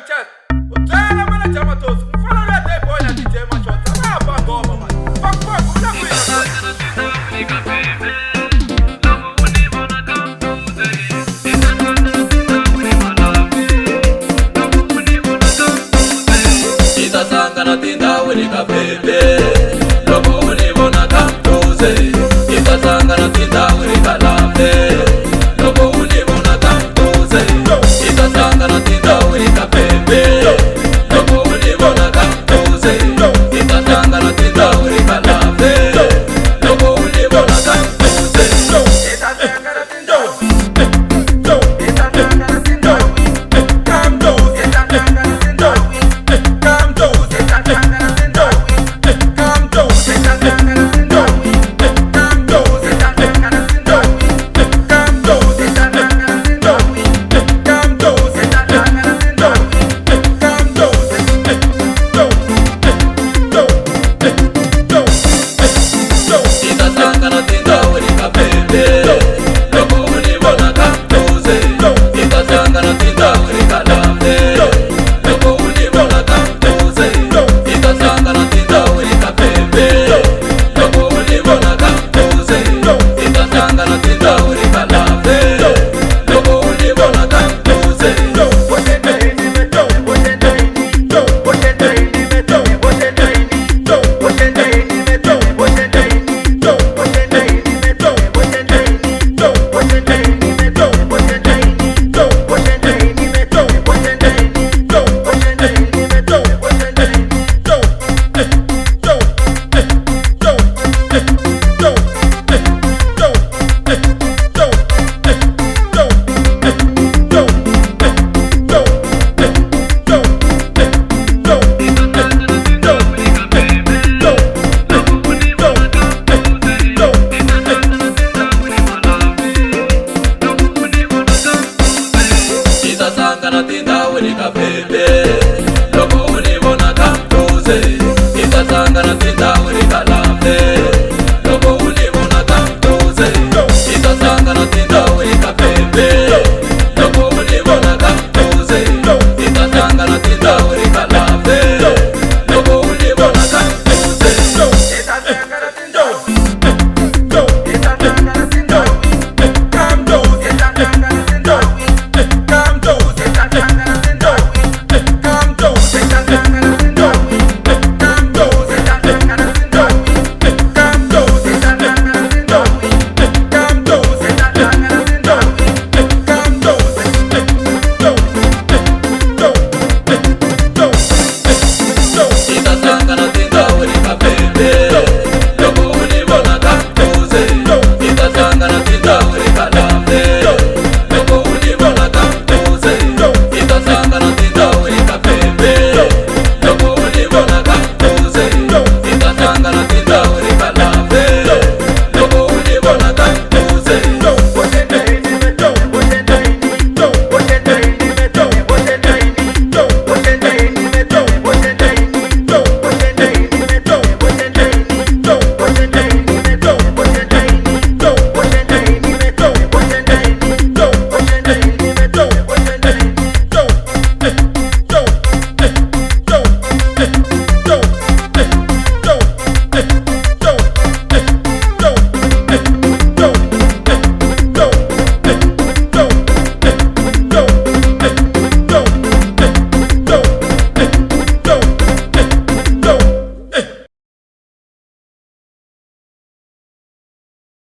chest. Utana mana chama tos. Mfano ya day boy na DJ Mashot. Ama hapa ngoma man. Fuck, unakuja. Itasangana tinda unika pepe. Lobo unibona kamtuze. Itasangana tinda unika lambe. Lobo unibona kamtuze. Itasangana tinda unika pepe. Lobo unibona kamtuze. Itasangana tinda unika lambe. Lobo unibona kamtuze. Itasangana tinda Itasangana tinda Kamtuze. Itasangana tinda Kamtuze. Itasangana tinda Kamtuze. Itasangana tinda Kamtuze. Itasangana tinda Kamtuze. Itasangana tinda Kamtuze. Itasangana tinda Itasangana tinda unika pepe. Lobo unibona kamtuze. Itasangana tinda unika lambe. Lobo unibona kamtuze. Itasangana tinda unika pepe. Lobo unibona kamtuze. Itasangana tinda unika lambe. Lobo unibona kamtuze. Itasangana tinda unika pepe.